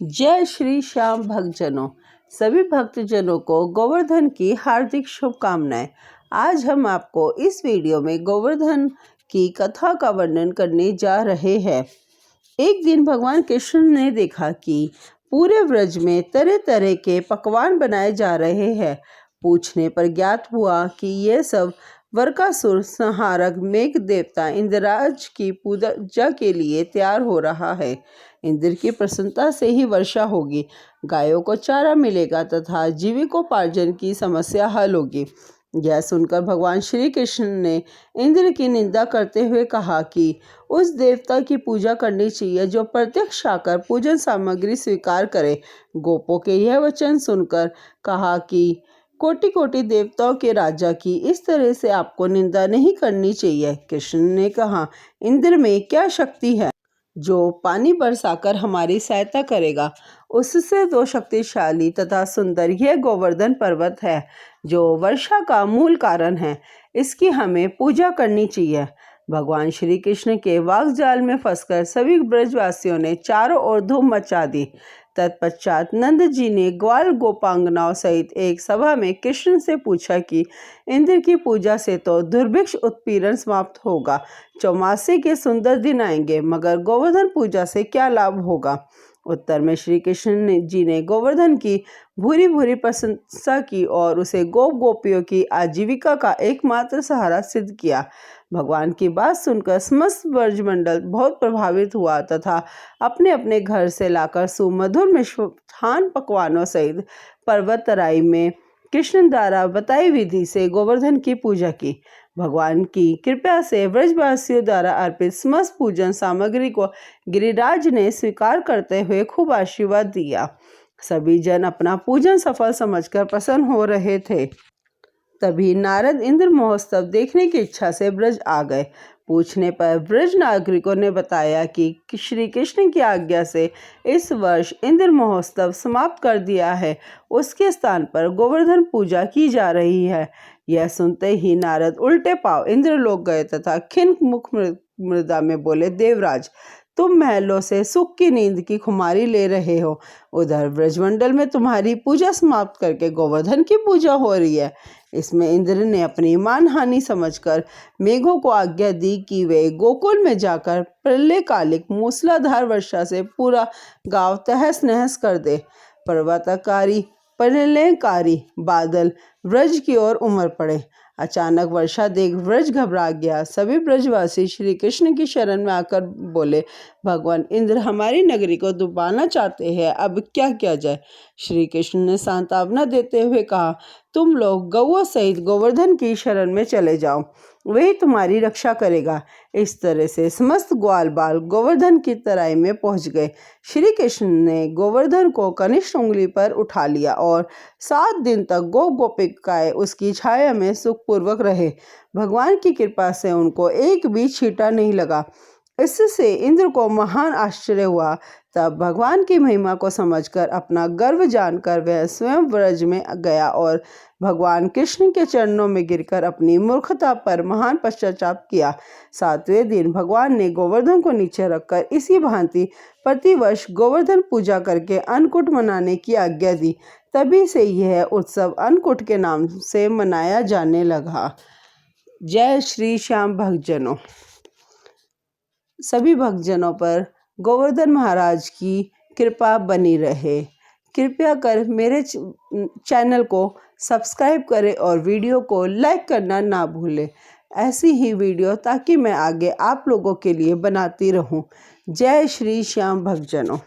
जय श्री श्याम भक्तजनों। सभी भक्तजनों को गोवर्धन की हार्दिक शुभकामनाएं। आज हम आपको इस वीडियो में गोवर्धन की कथा का वर्णन करने जा रहे हैं। एक दिन भगवान कृष्ण ने देखा कि पूरे व्रज में तरह तरह के पकवान बनाए जा रहे हैं। पूछने पर ज्ञात हुआ कि यह सब वरकासुर संहारक मेघ देवता इंद्रराज की पूजा के लिए तैयार हो रहा है। इंद्र की प्रसन्नता से ही वर्षा होगी, गायों को चारा मिलेगा तथा जीविकोपार्जन की समस्या हल होगी। यह सुनकर भगवान श्री कृष्ण ने इंद्र की निंदा करते हुए कहा कि उस देवता की पूजा करनी चाहिए जो प्रत्यक्ष आकर पूजन सामग्री स्वीकार करे। गोपों के यह वचन सुनकर कहा कि कोटि कोटि देवताओं के राजा की इस तरह से आपको निंदा नहीं करनी चाहिए। कृष्ण ने कहा, इंद्र में क्या शक्ति है जो पानी बरसाकर हमारी सहायता करेगा। उससे तो शक्तिशाली तथा सुंदर यह गोवर्धन पर्वत है जो वर्षा का मूल कारण है। इसकी हमें पूजा करनी चाहिए। भगवान श्री कृष्ण के वाकजाल में फंसकर सभी ब्रजवासियों ने चारों ओर धूम मचा दी। तत्पश्चात नंद जी ने ग्वाल गोपांगनाओं सहित एक सभा में कृष्ण से पूछा कि इंद्र की पूजा से तो दुर्भिक्ष उत्पीड़न समाप्त होगा, चौमासे के सुंदर दिन आएंगे, मगर गोवर्धन पूजा से क्या लाभ होगा। उत्तर में श्री कृष्ण जी ने गोवर्धन की भूरी भूरी प्रशंसा की और उसे गोप गोपियों की आजीविका का एकमात्र सहारा सिद्ध किया। भगवान की बात सुनकर समस्त ब्रजमंडल बहुत प्रभावित हुआ तथा अपने अपने घर से लाकर सुमधुर मिष्ठान पकवानों सहित पर्वत तराई में कृष्ण द्वारा बताई विधि से गोवर्धन की पूजा की। भगवान की कृपा से व्रजवासियों द्वारा अर्पित समस्त पूजन सामग्री को गिरिराज ने स्वीकार करते हुए खूब आशीर्वाद दिया। सभी जन अपना पूजन सफल समझकर प्रसन्न हो रहे थे। तभी नारद इंद्र महोत्सव देखने की इच्छा से ब्रज आ गए। पूछने पर ब्रज नागरिकों ने बताया कि श्री कृष्ण की आज्ञा से इस वर्ष इंद्र महोत्सव समाप्त कर दिया है। उसके स्थान पर गोवर्धन पूजा की जा रही है। यह सुनते ही नारद उल्टे पांव इंद्रलोक गए तथा खिन्न मुख मृदा में बोले, देवराज, तुम महलों से सुख की नींद की खुमारी ले रहे हो, उधर ब्रजमंडल में तुम्हारी पूजा समाप्त करके गोवर्धन की पूजा हो रही है। इसमें इंद्र ने अपनी मानहानि समझकर मेघों को आज्ञा दी कि वे गोकुल में जाकर प्रलयकालिक मूसलाधार वर्षा से पूरा गांव तहस नहस कर दे। पर्वतकारी प्रलयकारी बादल व्रज की ओर उमड़ पड़े। अचानक वर्षा देख व्रज घबरा गया। सभी ब्रजवासी श्री कृष्ण की शरण में आकर बोले, भगवान इंद्र हमारी नगरी को डुबाना चाहते हैं, अब क्या किया जाए। श्री कृष्ण ने सांत्वना देते हुए कहा, तुम लोग गौओं सहित गोवर्धन की शरण में चले जाओ, वही तुम्हारी रक्षा करेगा। इस तरह से समस्त ग्वाल बाल गोवर्धन की तराई में पहुंच गए। श्री कृष्ण ने गोवर्धन को कनिष्ठ उंगली पर उठा लिया और 7 दिन तक गोपिकाएं उसकी छाया में सुखपूर्वक रहे। भगवान की कृपा से उनको एक भी छींटा नहीं लगा। इससे इंद्र को महान आश्चर्य हुआ। तब भगवान की महिमा को समझकर अपना गर्व जानकर वह स्वयं व्रज में गया और भगवान कृष्ण के चरणों में गिरकर अपनी मूर्खता पर महान पश्चाताप किया। 7वें दिन भगवान ने गोवर्धन को नीचे रखकर इसी भांति प्रतिवर्ष गोवर्धन पूजा करके अन्नकूट मनाने की आज्ञा दी। तभी से यह उत्सव अन्नकूट के नाम से मनाया जाने लगा। जय श्री श्याम भक्तजनों। सभी भक्तजनों पर गोवर्धन महाराज की कृपा बनी रहे। कृपया कर मेरे चैनल को सब्सक्राइब करें और वीडियो को लाइक करना ना भूलें। ऐसी ही वीडियो ताकि मैं आगे आप लोगों के लिए बनाती रहूं। जय श्री श्याम भक्तजनों।